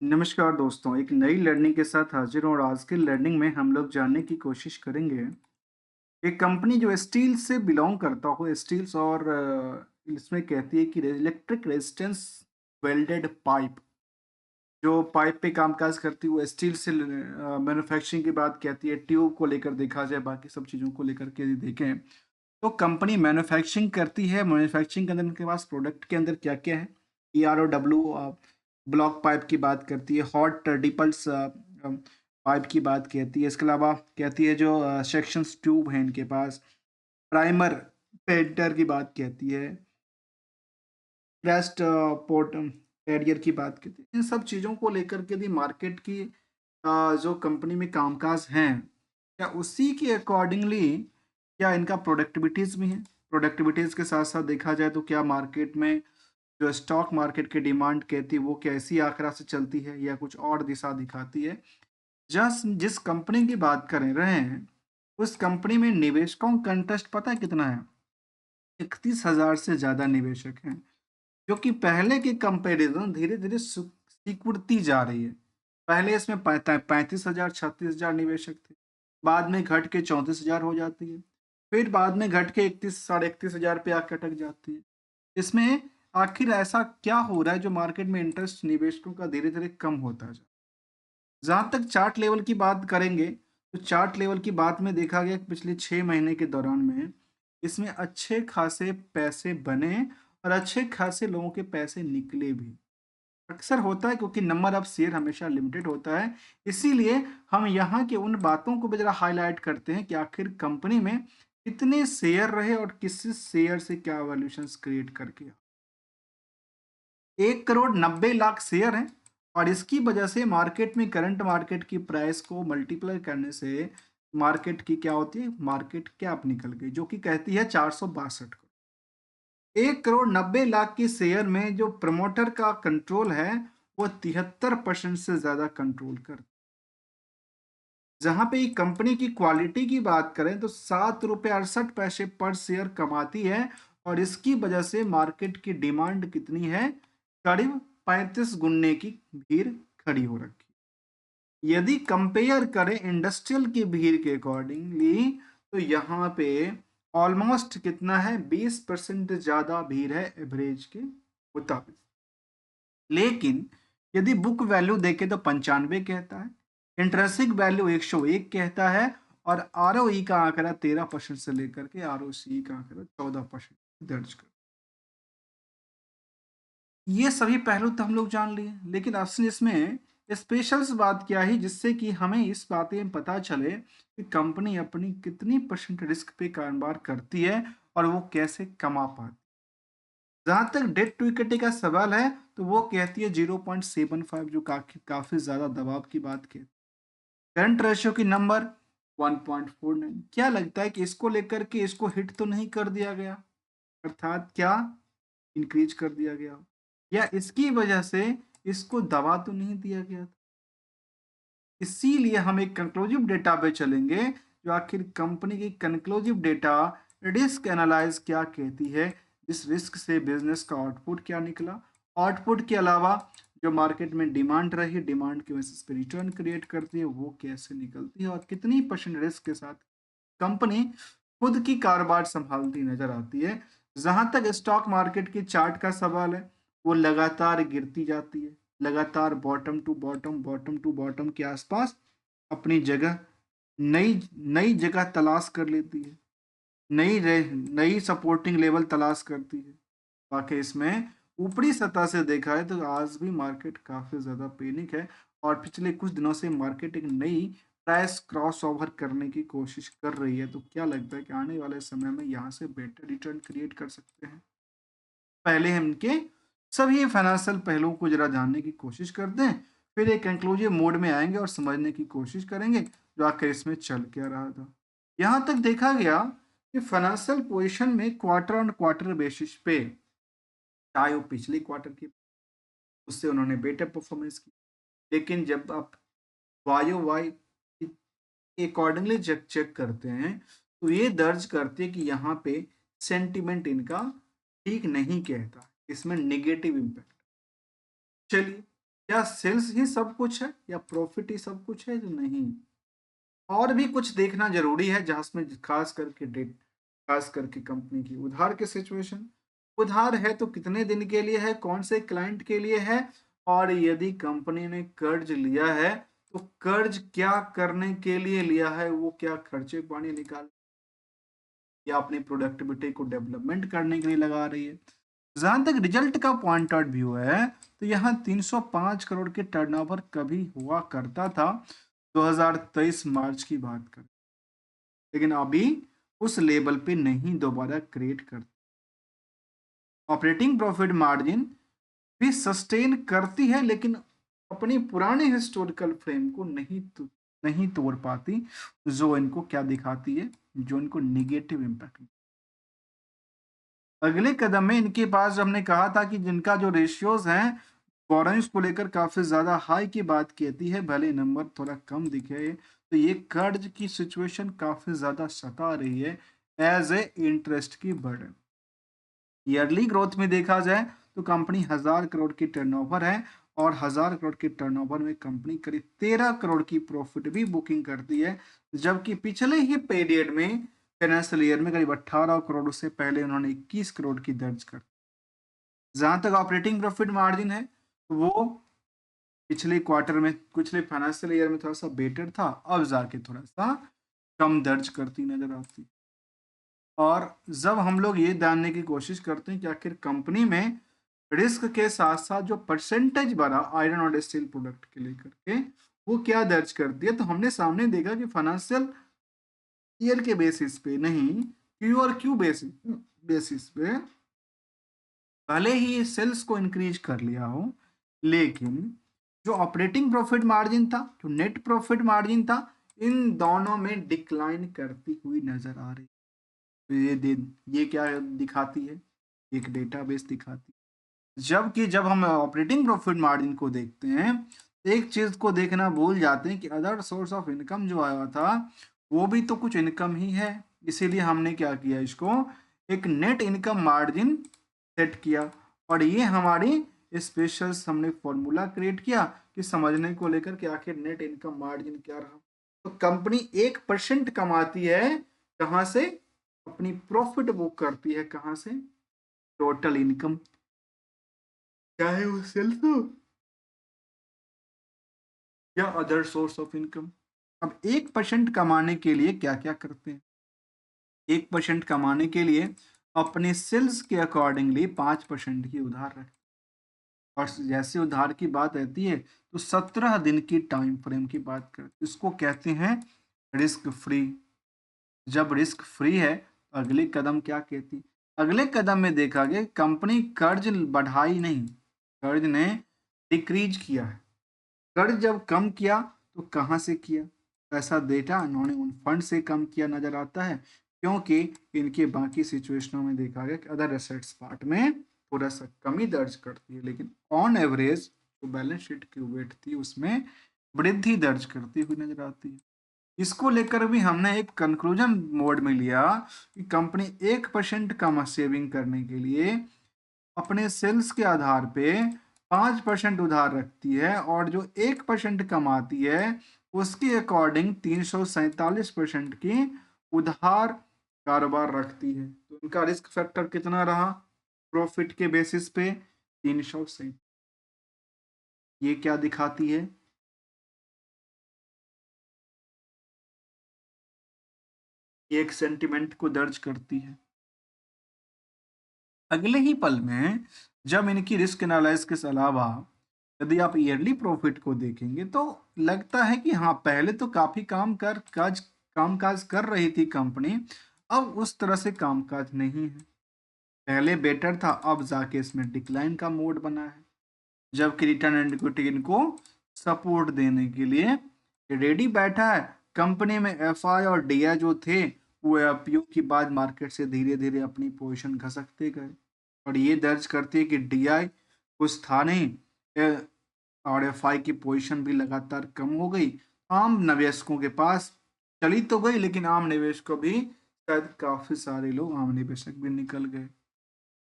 नमस्कार दोस्तों, एक नई लर्निंग के साथ हाजिर हूँ और आज की लर्निंग में हम लोग जानने की कोशिश करेंगे। एक कंपनी जो स्टील से बिलोंग करता हो, स्टील्स और इसमें कहती है कि इलेक्ट्रिक रेजिस्टेंस वेल्डेड पाइप, जो पाइप पे कामकाज करती है वो स्टील से मैन्युफैक्चरिंग की बात कहती है। ट्यूब को लेकर देखा जाए, बाकी सब चीज़ों को लेकर के यदि देखें तो कंपनी मैन्युफैक्चरिंग करती है। मैन्युफैक्चरिंग के अंदर उनके पास प्रोडक्ट के अंदर क्या-क्या है? EROW ब्लॉक पाइप की बात करती है, हॉट डिपल्स पाइप की बात कहती है। इसके अलावा कहती है जो सेक्शंस ट्यूब हैं इनके पास, प्राइमर पेंटर की बात कहती है, क्रेस्ट पोर्ट कैरियर की बात कहती है। इन सब चीज़ों को लेकर के यदि मार्केट की जो कंपनी में कामकाज हैं, क्या उसी के अकॉर्डिंगली क्या इनका प्रोडक्टिविटीज़ भी है? प्रोडक्टिविटीज़ के साथ-साथ देखा जाए तो क्या मार्केट में जो स्टॉक मार्केट की डिमांड कहती है वो क्या इसी आंकड़ा से चलती है या कुछ और दिशा दिखाती है? जिस कंपनी की बात कर रहे हैं, उस कंपनी में निवेशकों का इंटरेस्ट पता है कितना है? 31,000 से ज़्यादा निवेशक हैं, जो कि पहले के कंपैरिज़न धीरे-धीरे सिकुड़ती जा रही है। पहले इसमें 35,000 36,000 निवेशक थे, बाद में घट के 34,000 हो जाती है, फिर बाद में घट के 31 साढ़े 31,000 पे आके अटक जाती है। इसमें आखिर ऐसा क्या हो रहा है जो मार्केट में इंटरेस्ट निवेशकों का धीरे-धीरे कम होता जा रहा है? जहाँ तक चार्ट लेवल की बात करेंगे, तो चार्ट लेवल की बात में देखा गया कि पिछले 6 महीने के दौरान में इसमें अच्छे खासे पैसे बने और अच्छे खासे लोगों के पैसे निकले भी। अक्सर होता है क्योंकि नंबर ऑफ शेयर हमेशा लिमिटेड होता है, इसीलिए हम यहाँ की उन बातों को भी ज़रा हाइलाइट करते हैं कि आखिर कंपनी में कितने शेयर रहे और किस शेयर से क्या वैल्यूएशंस क्रिएट करके 1 करोड़ 90 लाख शेयर हैं और इसकी वजह से मार्केट में करंट मार्केट की प्राइस को मल्टीप्लाई करने से मार्केट की क्या होती है, मार्केट कैप निकल गई जो कि कहती है 462 करोड़। 1 करोड़ 90 लाख की शेयर में जो प्रमोटर का कंट्रोल है वो 73% से ज्यादा कंट्रोल कर। जहां पे कंपनी की क्वालिटी की बात करें तो 7 रुपये 68 पैसे पर शेयर कमाती है और इसकी वजह से मार्केट की डिमांड कितनी है, करीब 35 गुने की भीड़ खड़ी हो रखी है। यदि कंपेयर करें इंडस्ट्रियल की भीड़ के अकॉर्डिंगली तो यहाँ पे ऑलमोस्ट कितना है, 20% ज्यादा भीड़ है एवरेज के मुताबिक। लेकिन यदि बुक वैल्यू देखें तो 95 कहता है, इंट्रिंसिक वैल्यू 101 कहता है और आरओई का आंकड़ा 13% से लेकर के आरओसी का आंकड़ा 14% दर्ज कर। ये सभी पहलू तो हम लोग जान लिए, लेकिन असल इसमें स्पेशल्स बात क्या है जिससे कि हमें इस बात में पता चले कि कंपनी अपनी कितनी परसेंट रिस्क पे कारोबार करती है और वो कैसे कमा पाती। जहाँ तक डेट टू इक्विटी का सवाल है तो वो कहती है 0.75, जो काफी ज्यादा दबाव की बात कहती है। करंट रेशियो की नंबर 1.49। क्या लगता है कि इसको लेकर के इसको हिट तो नहीं कर दिया गया, अर्थात क्या इंक्रीज कर दिया गया हो, या इसकी वजह से इसको दबा तो नहीं दिया गया था। इसीलिए हम एक कंक्लूसिव डेटा पे चलेंगे, जो आखिर कंपनी की कंक्लूसिव डेटा रिस्क एनालाइज क्या कहती है, इस रिस्क से बिजनेस का आउटपुट क्या निकला, आउटपुट के अलावा जो मार्केट में डिमांड रही, डिमांड की बेसिस पे रिटर्न क्रिएट करती है वो कैसे निकलती है और कितनी परसेंट रिस्क के साथ कंपनी खुद की कारोबार संभालती नजर आती है। जहां तक स्टॉक मार्केट की चार्ट का सवाल है, वो लगातार गिरती जाती है, लगातार बॉटम टू बॉटम के आसपास अपनी जगह, नई नई जगह तलाश कर लेती है, नई सपोर्टिंग लेवल तलाश करती है। वाकई इसमें ऊपरी सतह से देखा है तो आज भी मार्केट काफी ज्यादा पैनिक है और पिछले कुछ दिनों से मार्केट एक नई प्राइस क्रॉस ओवर करने की कोशिश कर रही है। तो क्या लगता है कि आने वाले समय में यहाँ से बेटर रिटर्न क्रिएट कर सकते हैं? पहले हम इनके सभी फाइनेंशियल पहलुओं को जरा जानने की कोशिश करते हैं, फिर एक कंक्लूसिव मोड में आएंगे और समझने की कोशिश करेंगे जो आखिर इसमें चल क्या रहा था। यहाँ तक देखा गया कि फाइनेंशियल पोजीशन में क्वार्टर ऑन क्वार्टर बेसिस पे, चाहे वो पिछले क्वार्टर की, उससे उन्होंने बेटर परफॉर्मेंस की, लेकिन जब आप Y O Y accordingly check check करते हैं तो ये दर्ज करते हैं कि यहाँ पे सेंटिमेंट इनका ठीक नहीं कहता, इसमें नेगेटिव इम्पैक्ट। चलिए, क्या सेल्स ही सब कुछ है या प्रॉफिट ही सब कुछ है? तो नहीं, और भी कुछ देखना जरूरी है, जहाँ में खास करके डेट, खास करके कंपनी की उधार की सिचुएशन। उधार है तो कितने दिन के लिए है, कौन से क्लाइंट के लिए है, और यदि कंपनी ने कर्ज लिया है तो कर्ज क्या करने के लिए लिया है, वो क्या खर्चे पानी निकाल या अपनी प्रोडक्टिविटी को डेवलपमेंट करने के लिए लगा रही है। जहां तक रिजल्ट का पॉइंट आउट व्यू है, तो यहाँ 305 करोड़ के टर्नओवर कभी हुआ करता था 2023 मार्च की बात कर, लेकिन अभी उस लेवल पे नहीं दोबारा क्रिएट कर। ऑपरेटिंग प्रॉफिट मार्जिन भी सस्टेन करती है, लेकिन अपनी पुराने हिस्टोरिकल फ्रेम को नहीं तोड़ पाती, जो इनको क्या दिखाती है, जो इनको निगेटिव इम्पैक्ट। अगले कदम में इनके पास हमने कहा था कि जिनका जो रेशियोज हैं बोरोइंग्स को लेकर काफी ज्यादा हाई की बात कहती है, भले नंबर थोड़ा कम दिखे, तो ये कर्ज की सिचुएशन काफी ज्यादा सता रही है एज ए इंटरेस्ट की बर्डन। ईयरली ग्रोथ में देखा जाए तो कंपनी 1000 करोड़ की टर्नओवर है, और 1000 करोड़ के टर्नओवर में कंपनी करीब 13 करोड़ की प्रॉफिट भी बुकिंग करती है, जबकि पिछले ही पीरियड में फाइनेंशियल ईयर में करीब 18 करोड़, उससे पहले उन्होंने 21 करोड़ की दर्ज कर। जहां तक ऑपरेटिंग प्रॉफिट मार्जिन है, वो पिछले क्वार्टर में, पिछले फाइनेंशियल ईयर में थोड़ा सा बेटर था, अब जाके थोड़ा सा कम दर्ज करती नजर आती। और जब हम लोग ये जानने की कोशिश करते हैं कि आखिर कंपनी में रिस्क के साथ साथ जो परसेंटेज बढ़ा आयरन और स्टील प्रोडक्ट के लेकर के, वो क्या दर्ज करती है, तो हमने सामने देखा कि फाइनेंशियल ईयर के बेसिस पे नहीं, क्यू और क्यू बेसिस पे भले ही सेल्स को इंक्रीज कर लिया हो, लेकिन जो ऑपरेटिंग प्रॉफिट मार्जिन था, जो नेट प्रॉफिट मार्जिन था, इन दोनों में डिक्लाइन करती हुई नजर आ रही। तो ये क्या दिखाती है, एक डेटाबेस दिखाती है। जबकि जब हम ऑपरेटिंग प्रॉफिट मार्जिन को देखते हैं, तो एक चीज को देखना भूल जाते हैं कि अदर सोर्स ऑफ इनकम जो आया था, वो भी तो कुछ इनकम ही है। इसीलिए हमने क्या किया, इसको एक नेट इनकम मार्जिन सेट किया, और ये हमारी स्पेशल हमने फॉर्मूला क्रिएट किया कि समझने को लेकर कि आखिर नेट इनकम मार्जिन क्या रहा। तो कंपनी 1% कमाती है, कहाँ से, अपनी प्रॉफिट बुक करती है कहाँ से, टोटल इनकम, चाहे वो सेल्स हो या अदर सोर्स ऑफ इनकम। अब 1% कमाने के लिए क्या क्या करते हैं, 1% कमाने के लिए अपने सेल्स के अकॉर्डिंगली 5% ही उधार रखें। और जैसे उधार की बात रहती है, तो 17 दिन की टाइम फ्रेम की बात करते, इसको कहते हैं रिस्क फ्री। जब रिस्क फ्री है तो अगले कदम क्या कहती, अगले कदम में देखा गया कंपनी कर्ज बढ़ाई नहीं, कर्ज ने डिक्रीज किया है। कर्ज जब कम किया तो कहाँ से किया, ऐसा डेटा इन्होंने उन फंड से कम किया नजर आता है, क्योंकि इनके बाकी सिचुएशनों में देखा गया कि अदर एसेट्स पार्ट में थोड़ा सा कमी दर्ज करती है, लेकिन ऑन एवरेज जो बैलेंस शीट की वेट थी उसमें वृद्धि दर्ज करती हुई नजर आती है। इसको लेकर भी हमने एक कंक्लूजन मोड में लिया कि कंपनी 1% कम सेविंग करने के लिए अपने सेल्स के आधार पे 5% उधार रखती है, और जो 1% कमाती है उसके अकॉर्डिंग 347% की उधार कारोबार रखती है। तो इनका रिस्क फैक्टर कितना रहा प्रॉफिट के बेसिस पे, 300 से। ये क्या दिखाती है, ये एक सेंटिमेंट को दर्ज करती है। अगले ही पल में जब इनकी रिस्क एनालिसिस के अलावा यदि आप ईयरली प्रॉफिट को देखेंगे, तो लगता है कि हाँ, पहले तो काफी कामकाज कर रही थी कंपनी, अब उस तरह से कामकाज नहीं है। पहले बेटर था, अब जाके इसमें डिक्लाइन का मोड बना है, जबकि रिटर्न एंड इक्विटी इनको सपोर्ट देने के लिए रेडी बैठा है। कंपनी में एफआई और डीआई जो थे, वो आईपीओ की बाद मार्केट से धीरे धीरे अपनी पोजीशन खसकते गए, और ये दर्ज करती है कि डीआई कुछ था नहीं, और एफआई की पोजीशन भी लगातार कम हो गई। आम निवेशकों के पास चली तो गई, लेकिन आम निवेशकों भी शायद काफी सारे लोग आम निवेशक भी निकल गए,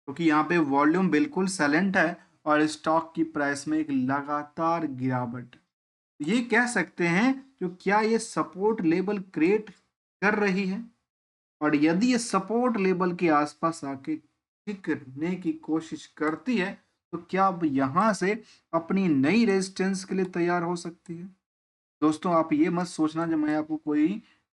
क्योंकि यहाँ पे वॉल्यूम बिल्कुल साइलेंट है, और स्टॉक की प्राइस में एक लगातार गिरावट। ये कह सकते हैं जो क्या ये सपोर्ट लेवल क्रिएट कर रही है, और यदि ये सपोर्ट लेवल के आसपास आके टिकने की कोशिश करती है तो क्या अब यहाँ से अपनी नई रेजिस्टेंस के लिए तैयार हो सकती है। दोस्तों आप ये मत सोचना जब मैं आपको कोई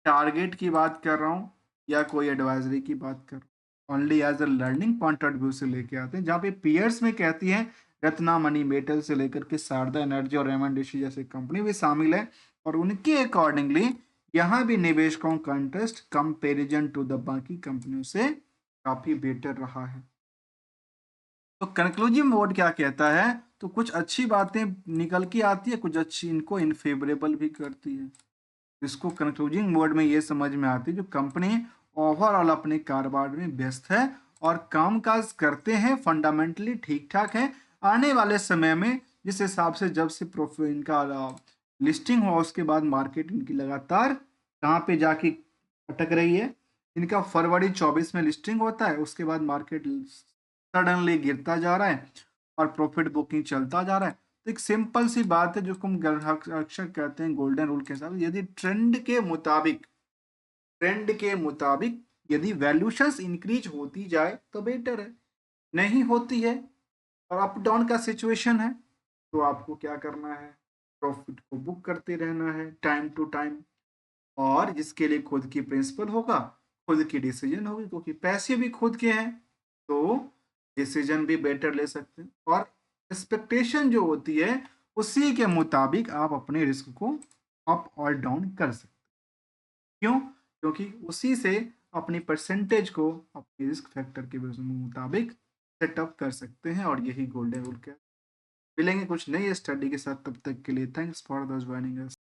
टारगेट की बात कर रहा हूँ या कोई एडवाइजरी की बात कर रहा हूँ, only as a learning point of view से लेके आते हैं, जहाँ पे पीयर्स में कहती हैं रत्ना मनी मेटल से लेकर के शारदा एनर्जी और एमएनडीसी जैसे कंपनी भी शामिल है, और उनके अकॉर्डिंगली यहाँ भी निवेशकों का इंटरेस्ट कंपेरिजन टू द बाकी कंपनियों से काफी बेटर रहा है। तो कंक्लूजिव मोड क्या कहता है, तो कुछ अच्छी बातें निकल के आती है, कुछ अच्छी इनको इनफेवरेबल भी करती है। इसको कंक्लूजिंग मोड में ये समझ में आती है जो कंपनी ओवरऑल अपने कारोबार में व्यस्त है और कामकाज करते हैं, फंडामेंटली ठीक ठाक है। आने वाले समय में जिस हिसाब से जब से प्रॉफिट इनका लिस्टिंग हुआ उसके बाद मार्केट इनकी लगातार कहाँ पे जाके अटक रही है। इनका फरवरी 24 में लिस्टिंग होता है, उसके बाद मार्केट सडनली गिरता जा रहा है और प्रॉफिट बुकिंग चलता जा रहा है। तो एक सिंपल सी बात है जो हम अक्सर कहते हैं गोल्डन रूल के हिसाब से, यदि ट्रेंड के मुताबिक यदि वैल्यूशंस इंक्रीज होती जाए तो बेटर है, नहीं होती है और अप डाउन का सिचुएशन है तो आपको क्या करना है, प्रॉफिट को बुक करते रहना है टाइम टू टाइम, और जिसके लिए खुद की प्रिंसिपल होगा, खुद की डिसीजन होगी, क्योंकि पैसे भी खुद के हैं तो डिसीजन भी बेटर ले सकते हैं, और एक्सपेक्टेशन जो होती है उसी के मुताबिक आप अपने रिस्क को अप और डाउन कर सकते हैं। क्यों? क्योंकि उसी से अपनी परसेंटेज को अपने रिस्क फैक्टर के मुताबिक सेटअप कर सकते हैं, और यही गोल्डन रूल का। मिलेंगे कुछ नई स्टडी के साथ, तब तक के लिए thanks for the joining us.